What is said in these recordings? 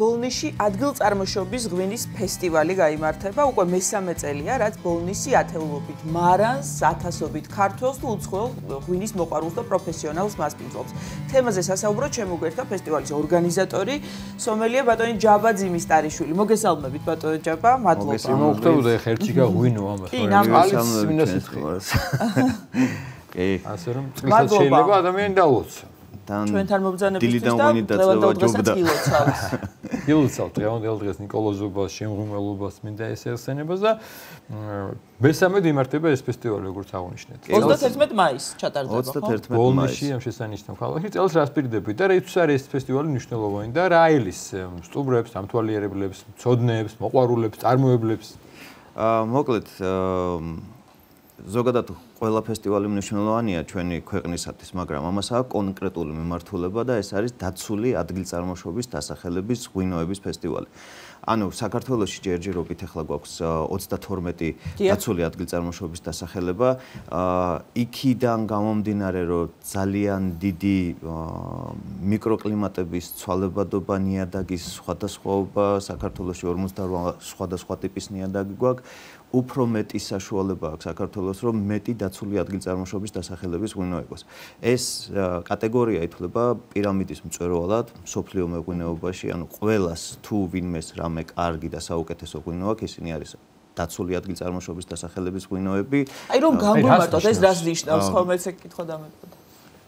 ბოლნისში ადგილწარმოშობის ღვინის ფესტივალი გაიმართება უკვე მესამე წელია, რაც ბოლნისი ათეულობით მარანს, ათასობით ქართველს თუ უცხოელ ღვინის მოყვარულს და პროფესიონალს მასპინძლობს. თემაზე სასაუბრო ჩემოგვერთა ფესტივალის ორგანიზატორი, სომელია ბატონი ჯაბა ძიმისტარიშვილი. მოგესალმებით ბატონო ჯაბა, მადლობა. მოგხდებოდა ხერჩიკა ღვინო ამას. ასე რომ წლისად შეიძლება ადამიანი დაუოცო. ჩვენთან მობრძანებისთვის და დღევანდელ დღესაც გილოცავთ. გილოცავთ დღევანდელ დღეს ნიკოლოზ ზუბას შემღმელობას მინდა ესეცენებას და მესამედ იმართება ეს ფესტივალი როგორც აღნიშნეთ. 31 მაისს ჩატარდება, ხო? 31 ბოლნისში ამ შესანიშნავ ქალაქში წელს რას პირდებით და რითიც არის ეს ფესტივალი მნიშვნელოვანი და რა ელის სტუმრებს, ამთვალიერებლებს, მცოდნეებს, მოყვარულებს, წარმოებლებს? მოკლედ ზოგადად ყველა ფესტივალი მნიშვნელოვანია ჩვენი ქვეყნისათვის, მაგრამ ამას აქვს კონკრეტული მიმართულება და ეს არის დაცული ადგილწარმოშობის დასახელების ღვინოების ფესტივალი. ანუ საქართველოში ჯერჯერობით ახლა გვაქვს 32 დაცული ადგილწარმოშობის დასახელება. იქიდან გამომდინარე, რომ ძალიან დიდი მიკროკლიმატების ცვალებადობა, ნიადაგის სხვადასხვაობა, საქართველოში 48 სხვადასხვა ტიპის ნიადაგი გვაქვს. უფრო მეტი საშუალება აქვს საქართველოს, რომ მეტი დაცული ადგილწარმოშობის დასახელების ღვინო იყოს. ეს კატეგორია ითვლება პირამიდის მწვერვალად მსოფლიო მეღვინეობაში, ანუ ყველას თუ ვინმეს რამე კარგი და საუკეთესო ღვინო აქვს, ისინი არის დაცული ადგილწარმოშობის დასახელების ღვინოები. აი რომ გამგვიმარტოთ, ეს რას ნიშნავს, ხოლმე ეს კითხვა დამეწოდა.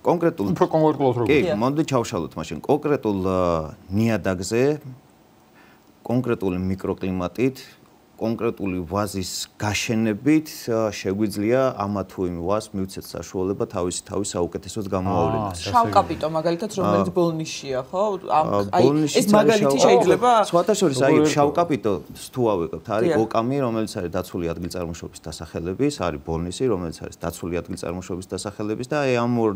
კონკრეტულ უფრო კონკრეტულად როგორ? კი, მოდი ჩავშალოთ მაშინ. კონკრეტულ ნიადაგზე, კონკრეტული მიკროკლიმატით კონკრეტული ვაზის გაშენებით შეგვიძლია ამა თუ იმ ვაზს მივცეთ საშუალება თავის საუკეთესოდ გამოავლენას. შავკაპიტო მაგალითად რომელიც ბოლნისშია, ხო? აი ეს მაგალითი შეიძლება სხვათა შორის აი შავკაპიტოს თუ ავიღებთ, არის ოკამი, რომელიც არის დაცული ადგილწარმოშობის დასახელების, არის ბოლნისი, რომელიც არის დაცული ადგილწარმოშობის დასახელების და აი ამ ორ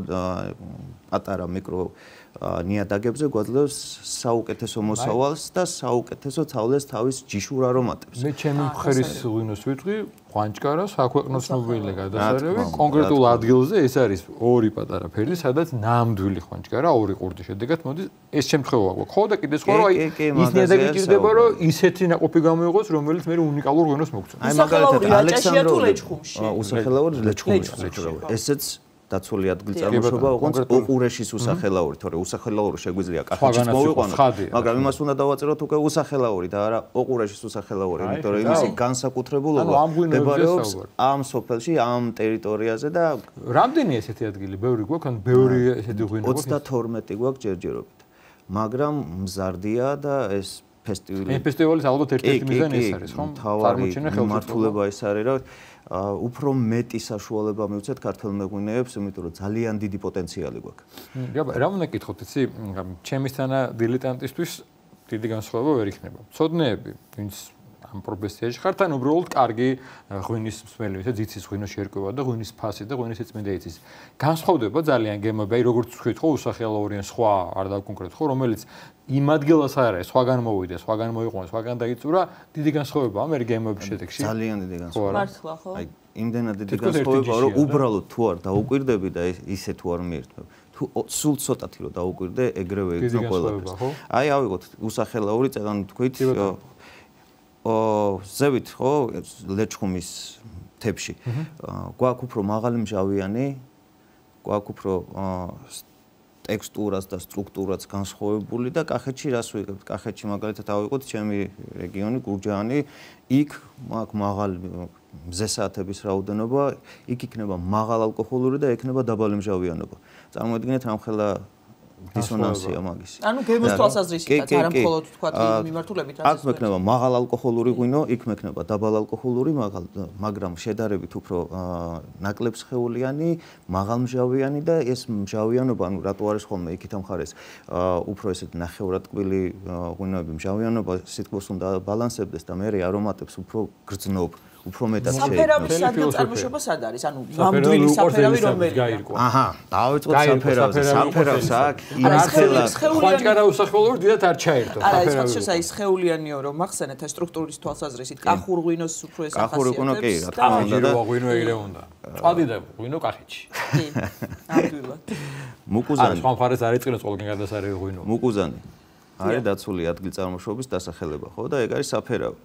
პატარა მიკრო ნიადაგებზე გვაძლევს საუკეთესო მოსავალს და საუკეთესო თავლეს თავის ჯიშურ არომატებს. მე ჩემი მხრის ღვინოს ვიტყვი, ხვანჭკარა, საქვეყნო ცნობილი გადასარევი, კონკრეტულ ადგილზე ეს არის ორი პატარა ფერდი, სადაც ნამდვილი ხვანჭკარა, ორი ყურდი შედეგად მოდის. ეს შემთხვევა გვაქვს. ხო და კიდე სხვა რომ აი ის ნიადაგი ჭირდება, რომ ისეთი ნაყოფი გამოიღოს, რომელიც მე უნიკალურ ღვინოს მოგწონს. აი მაგალითად ალექსანდრო ლეჩხუმში. უსახელავად ლეჩხუმში. ესეც დაცული ადგილწარმოშობა ოღონდ ოყურეშის უსახელაური, თორე უსახელაური შეგვიძლია კახეთშიც მოვიყვანოთ, მაგრამ იმას უნდა დავაწეროთ უკვე უსახელაური და არა ოყურეშის უსახელაური, იმიტომ რომ იმისი განსაკუთრებულობა მდებარეობს ამ სოფელში, ამ ტერიტორიაზე და რამდენი ესეთი ადგილი ბევრი გვაქვს, ან ბევრი ესეთი ღვინო გვაქვს? 32 გვაქვს ჯერჯერობით. მაგრამ მზარდია და ეს ფესტივალის ალბათ ერთ-ერთი მიზანი ეს არის, ხო? თავარი მიმართულება ეს არის, რომ უფრო მეტი საშუალება მივცეთ ქართველ მეღვინეებს, იმიტომ რომ ძალიან დიდი პოტენციალი გვაქვს. რა უნდა გითხოთ, იცი, ჩემისთანა დილეტანტისთვის დიდი განსხვავება ვერ იქნება. მცოდნეები, ვინც ამ პროფესიაში ხართ, ან უბრალოდ კარგი ღვინის მსმელი, ვისაც იცის ღვინოს შერკვევა და ღვინის ფასი და ღვინის ეწმინდა იცის. განსხვავდება ძალიან გემები, აი როგორც ვთქვით, ხო, უსახელაური ან სხვა, არ დავკონკრეტ, ხო, რომელიც იმ ადგილას არ არის, სხვაგან მოვიდა, სხვაგან მოიყვანა, სხვაგან დაიწურა, დიდი განსხვავებაა მე გემების შედეგში. ძალიან დიდი განსხვავება. მართლა, ხო? აი, იმდენად დიდი განსხვავება, რომ უბრალოდ თუ არ დაუკვირდები და ისე თუ არ მიირთმევ. თუ სულ ცოტათი რომ დაუკვირდე, ეგრევე იგრძნო ყველაფერს. აი, ავიღოთ უსახელაური, წეგან თქვით, ზევით, ხო, ლეჩხუმის მთებში. გვაქვს უფრო მაღალი მჟავიანი, გვაქვს უფრო ტექსტურაც და სტრუქტურაც განსხვავებული და კახეთში რას ვიღებთ? კახეთში მაგალითად ავიღოთ ჩემი რეგიონი გურჯაანი, იქ მაქვს მაღალი მზესაათების რაოდენობა, იქ იქნება მაღალ ალკოჰოლური და იქნება დაბალი მჟავიანობა. წარმოიდგინეთ რამხელა დისონანსია მაგის. ანუ გემოს თვალსაზრისითაც არა მხოლოდ თქვა მიმართულებით რაც აქ მექნება მაღალ ალკოჰოლური ღვინო, იქ მექნება დაბალ ალკოჰოლური, მაგრამ შედარებით უფრო ნაკლებ სხეულიანი, მაღალმჟავიანი და ეს მჟავიანობა, ანუ რატო არის ხოლმე იქით ამ ხარეს, უფრო ესეთ ნახევრადტკბილი ღვინოები მჟავიანობა სითბოს უნდა ბალანსებდეს და მე არომატებს უფრო გრძნობ. უფრო მეტად შეიძლება. საფერავის ადგილწარმოშობა სად არის? ანუ ნამდვილი საფერავი რომელია? აჰა, დავიწყოთ საფერავზე. საფერავს აქ იმართლა ხვანჭკარა უსახელაური დიდად არ ჩაერთო. არა, ეს ხოთშოს აი სხეულიანიო რომ მახსენეთ ეს სტრუქტურის თვალსაზრისით, კახურ ღვინოს უფრო ეს ახასიათებს. კახური ღვინო კი, რა თქმა უნდა და ღვინო ეგრე უნდა. წვადი და ღვინო კახეთში. კი, ნამდვილად. მუკუზანი. სხვა მხარეს არ ეწყინოს ყველგან გადასარევი ღვინო. მუკუზანი. არის დაცული ადგილწარმოშობის დასახელება, ხო და ეგ არის საფერავი.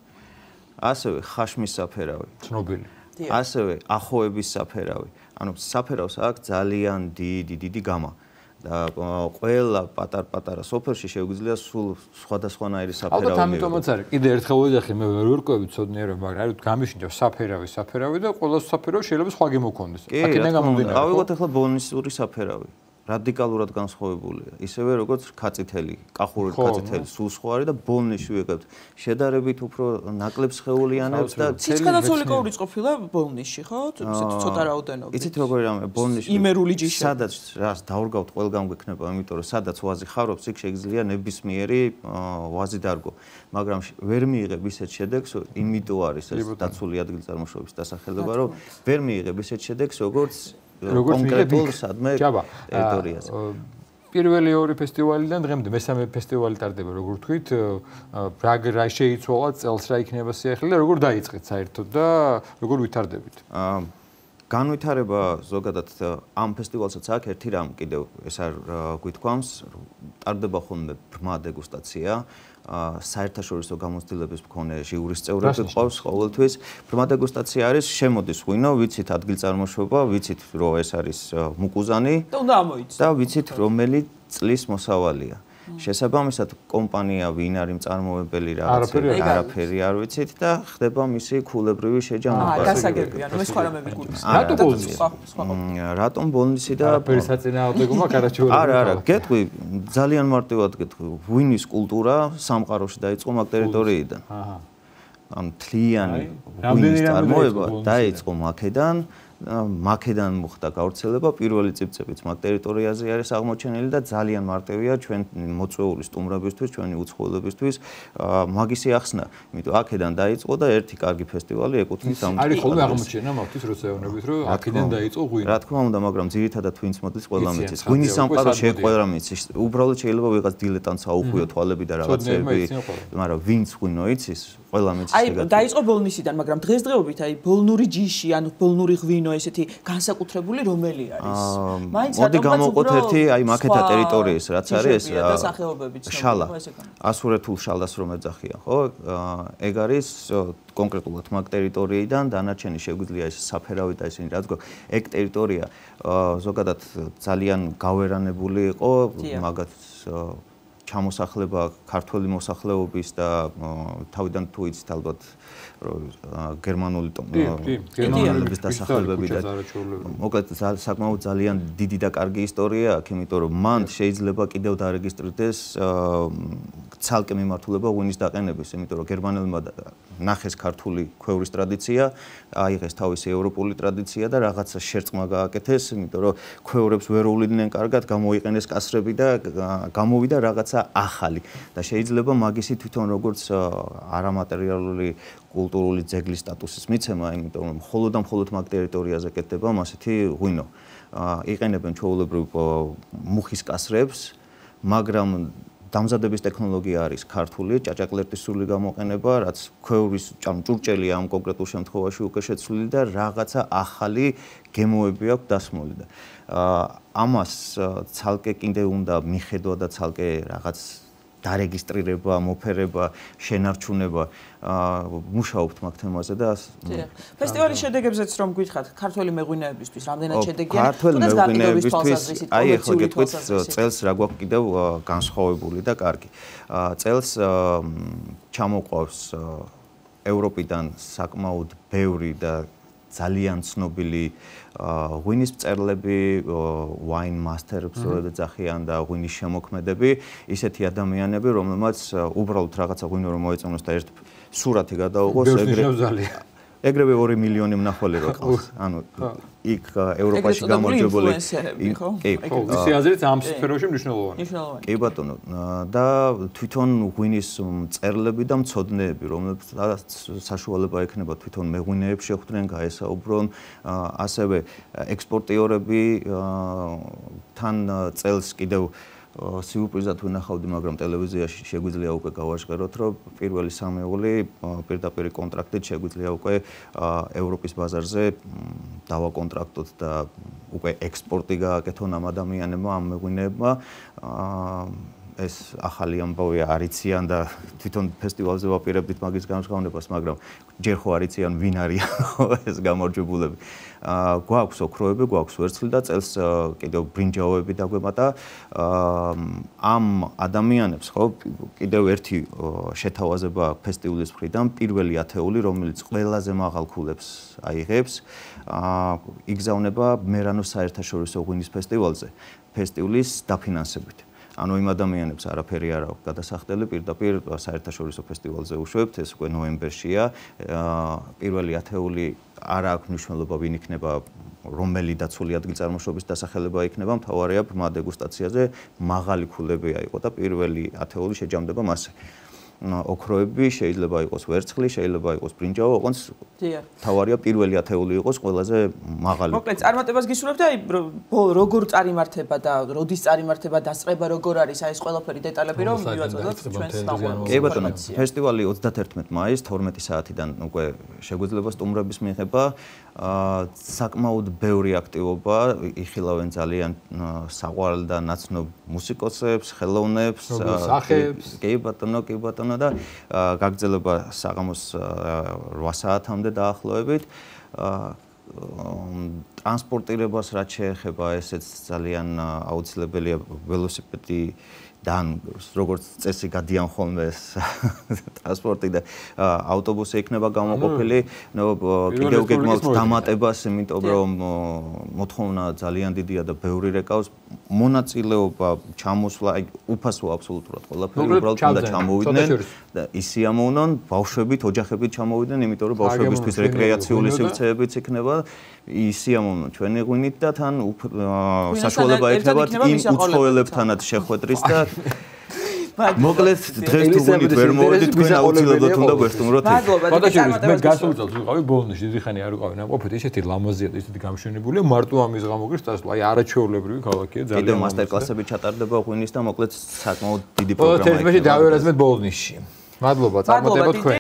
ასევე ხაშმის საფერავი. ცნობილი. ასევე ახოების საფერავი. ანუ საფერავს აქვს ძალიან დიდი გამა. და ყველა პატარ-პატარა სოფელში შეგვიძლია სულ სხვადასხვანაირი საფერავი. ალბათ ამიტომაც არის. კიდე ერთხელ ვეძახი, მე ვერ ვერკვევი ცოდნიერები, მაგრამ არის გამიშინჯა საფერავი და ყველა საფერავი შეიძლება სხვა გემოქონდეს. აქედან გამომდინარე. ავიღოთ ახლა ბოლნისური საფერავი. რადიკალურად განსხვავებულია. ისევე როგორც ქაწითელი, კახური ქაწითელი, სულ სხვა არის და ბოლნისში ვიღებთ შედარებით უფრო ნაკლებ სხეულიანებს და ციცქანაცოლიკაური ყოფილა ბოლნისში, ხო? ცოტა რაოდენობით. იცით როგორი რამე ბოლნისში იმერული ჯიში. სადაც რას დავრგავთ ყველგან გვექნება, იმიტომ რომ სადაც ვაზი ხარობს, იქ შეგიძლია ნებისმიერი ვაზი დარგო. მაგრამ ვერ მიიღებ ისეთ შედეგს, იმიტომ არის ეს დაცული ადგილწარმოშობის დასახელება, რომ ვერ მიიღებ ისეთ შედეგს, როგორც კონკრეტულ სადმე ტერიტორიაზე. პირველი ორი ფესტივალიდან დღემდე მესამე ფესტივალი ტარდება, როგორ თქვით, რა შეიცვალა წელს რა იქნება სიახლე და როგორ დაიწყეთ საერთოდ და როგორ ვითარდებით? განვითარება ზოგადად ამ ფესტივალსაც აქვს ერთი რამ კიდევ ეს არ გვითქვამს, ტარდება ხოლმე ბრმა დეგუსტაცია. საერთაშორისო გამოცდილების მქონე ჟიურის წევრები ყავს ყოველთვის. ბრმა დეგუსტაცია არის შემოდის ღვინო, ვიცით ადგილწარმოშობა, ვიცით რომ ეს არის მუკუზანი და ვიცით რომელი წლის მოსავალია. შესაბამისად კომპანია ვინ არის მწარმოებელი არაფერი არ ვიცით და ხდება მისი ქულებრივი შეჯამება. გასაგებია, მე სხვა რამე მიგულს. რატომ ბოლნისი და არაფერი საწინააღმდეგოა კარაჩეული? არა, გეტყვი, ძალიან მარტივად გეტყვი. ღვინის კულტურა სამყაროში დაიწყო მაგ ტერიტორიიდან. ან თლიანი ღვინის წარმოება დაიწყო მაქედან მოხდა გავრცელება, პირველი წიფწებიც მაგ ტერიტორიაზე არის აღმოჩენილი და ძალიან მარტივია ჩვენ მოწვეული სტუმრებისთვის, ჩვენი უცხოელებისთვის მაგისი ახსნა. იმიტომ აქედან დაიწყო და ერთი კარგი ფესტივალი ეკუთვნის ამ. არის ხოლმე აღმოჩენა მათთვის როცა ეუბნებით, რომ აქედან დაიწყო ღვინო. რა თქმა უნდა, მაგრამ ძირითადად ვინც მოდის ყველა მიცის. ღვინის სამყაროში ყველა მიცის. უბრალოდ შეიძლება ვიღაც დილეტანტს აუხვიო თვალები და რაღაცები, მაგრამ ვინც ღვინო იცის, ყველა მიცის. აი, დაიწყო ბოლნისიდან, მაგრამ დღესდღეობით აი ბოლნური ჯიში, ანუ ბოლნური ღვინო ესეთი განსაკუთრებული რომელი არის? მაინც მოდი გამოვყოთ ერთი აი მაკეთა ტერიტორიის რაც არის შალა. ასურეთულ შალას რომ ეძახიან, ხო? ეგ არის კონკრეტულად მაგ ტერიტორიიდან დანარჩენი შეგვიძლია ეს საფერავი და ისინი რაც ეგ ტერიტორია ზოგადად ძალიან გავერანებული იყო, მაგათ ჩამოსახლება ქართველი მოსახლეობის და თავიდან თუ იცით ალბათ გერმანულების დასახლებები და მოკლედ საკმაოდ ძალიან დიდი და კარგი ისტორია აქვს, იმიტომ რომ მან შეიძლება კიდევ დარეგისტრირდეს ცალკე მიმართულება ღვინის დაყენების, იმიტომ რომ გერმანელებმა ნახეს ქართული ქვევრის ტრადიცია, აიღეს თავისი ევროპული ტრადიცია და რაღაცა შერწყმა გააკეთეს, იმიტომ რომ ქვევრებს ვერ უვლიდნენ კარგად, გამოიყენეს კასრები და გამოვიდა რაღაცა ახალი და შეიძლება მაგისი თვითონ როგორც არამატერიალური კულტურული ძეგლის სტატუსის მიცემა, იმიტომ რომ მხოლოდ მაგ ტერიტორიაზე კეთდება ასეთი ღვინო. იყენებენ ჩვეულებრივ მუხის კასრებს, მაგრამ დამზადების ტექნოლოგია არის ქართული, ჭაჭაკლერტის სრული გამოყენება, რაც ქვევრის ჭურჭელი ამ კონკრეტულ შემთხვევაში უკვე შეცვლილი და რაღაცა ახალი გემოები აქვს დასმული და ამას ცალკე კიდე უნდა მიხედვა და ცალკე რაღაც დარეგისტრირება, მოფერება, შენარჩუნება მუშაობთ მაგ თემაზე და ფესტივალის შედეგებზეც რომ გითხრათ, ქართველი მეღვინეებისთვის რამდენად შედეგია? ქართველი მეღვინეებისთვის აი ახლა გეტყვით წელს რა გვაქვს კიდევ განსხვავებული და კარგი. წელს ჩამოყვავს ევროპიდან საკმაოდ ბევრი და ძალიან ცნობილი ღვინის მწერლები, wine masters როდეს ეძახიან და ღვინის შემოქმედები, ისეთი ადამიანები, რომელმაც უბრალოდ რაღაცა ღვინო რომ მოეწონოს და ერთ სურათი გადაუღოს, ეგრევე 2 მილიონი მნახველი რო ყავს. ანუ იქ ევროპაში გამარჯვებული ისე აზრით ამ სფეროში მნიშვნელოვანი. კი ბატონო, და თვითონ ღვინის მწერლები და მცოდნეები, რომლებსაც საშუალება ექნება თვითონ მეღვინეებს შეხვდნენ, გაესაუბრონ, ასევე ექსპორტიორები თან წელს კიდევ სიურპრიზად ვინახავდი, მაგრამ ტელევიზიაში შეგვიძლია უკვე გავაშკაროთ, რომ პირველი სამეული პირდაპირ კონტრაქტით შეგვიძლია უკვე ევროპის ბაზარზე დავაკონტრაქტოთ და უკვე ექსპორტი გააკეთონ ამ ადამიანებმა, ამ მეღვინეებმა. ეს ახალი ამბავი არ იციან და თვითონ ფესტივალზე ვაპირებდით მაგის განსხვავებას, მაგრამ ჯერ ხო არ იციან ვინ არიან ეს გამარჯვებულები. გვაქვს ოქროები, გვაქვს ვერცხლი და წელს კიდევ ბრინჯაოები დაგვემატა. ამ ადამიანებს ხო კიდევ ერთი შეთავაზება აქვს ფესტივალის მხრიდან, პირველი ათეული, რომელიც ყველაზე მაღალ ქულებს აიღებს, იგზავნება მერანოს საერთაშორისო ღვინის ფესტივალზე, ფესტივალის დაფინანსებით. ანუ იმ ადამიანებს არაფერი არ აქვს გადასახდელი, პირდაპირ საერთაშორისო ფესტივალზე უშვებთ, ეს უკვე ნოემბერშია. პირველი ათეული არ აქვს მნიშვნელობა, ვინ იქნება, რომელი დაცული ადგილწარმოშობის დასახელება იქნება, მთავარია ბრმა დეგუსტაციაზე მაღალი ქულები აიღო და პირველი ათეული შეჯამდება მასზე. ოქროები შეიძლება იყოს ვერცხლი, შეიძლება იყოს ბრინჯაო, ოღონდ თავარია პირველი ათეული იყოს ყველაზე მაღალი. მოკლედ, წარმატებას გისურვებთ და როგორ წარიმართება და როდის წარიმართება, დასწრება როგორ არის, აი ეს ყველაფერი დეტალები რომ მივაწოდოთ ჩვენს სტუმრებს. კი ბატონო, ფესტივალი 31 მაისს 12 საათიდან უკვე შეგვიძლია სტუმრების მიღება. საკმაოდ ბევრი აქტივობა, იხილავენ ძალიან საყვარელ და ნაცნობ მუსიკოსებს, ხელოვნებს, კი ბატონო და გაგრძელება საღამოს 8 საათამდე დაახლოებით. ტრანსპორტირებას რაც შეეხება, ესეც ძალიან აუცილებელია ველოსიპედი და როგორც წესი გადიან ხოლმე ტრანსპორტი და ავტობუსი იქნება გამოყოფილი, კიდევ გეგმავთ დამატებას, იმიტომ რომ მოთხოვნა ძალიან დიდია და ბევრი რეკავს. მონაწილეობა, ჩამოსვლა, აი უფასო აბსოლუტურად ყველაფერი, უბრალოდ უნდა ჩამოვიდნენ და ისიამოვნონ, ბავშვებით, ოჯახებით ჩამოვიდნენ, იმიტომ რომ ბავშვებისთვის რეკრეაციული სივრცეებიც იქნება, ისიამოვნონ ჩვენი ღვინით და თან საშუალება იქნება იმ უცხოელებთანაც შეხვედრის და მოკლედ დღეს თუ გონით ვერ მოვედით, თქვენ აუცილებლად უნდა გვესტუმროთ. მადლობა, მე გასულ წელს ვიყავი ბოლოში, დიდი ხანი არ ვიყავი ნამყოფით, ესეთი ლამაზია და ესეთი გამშვენებულია, მარტო ამის გამო გისწასლა, აი არაჩვეულებრივი ქალაქია ძალიან. კიდევ მასტერკლასები ჩატარდება ღვინის და მოკლედ საკმაოდ დიდი პროგრამა იქნება. ერთ-ერთი დავერაზმეთ ბოლნიშში. მადლობა, წარმატება თქვენ.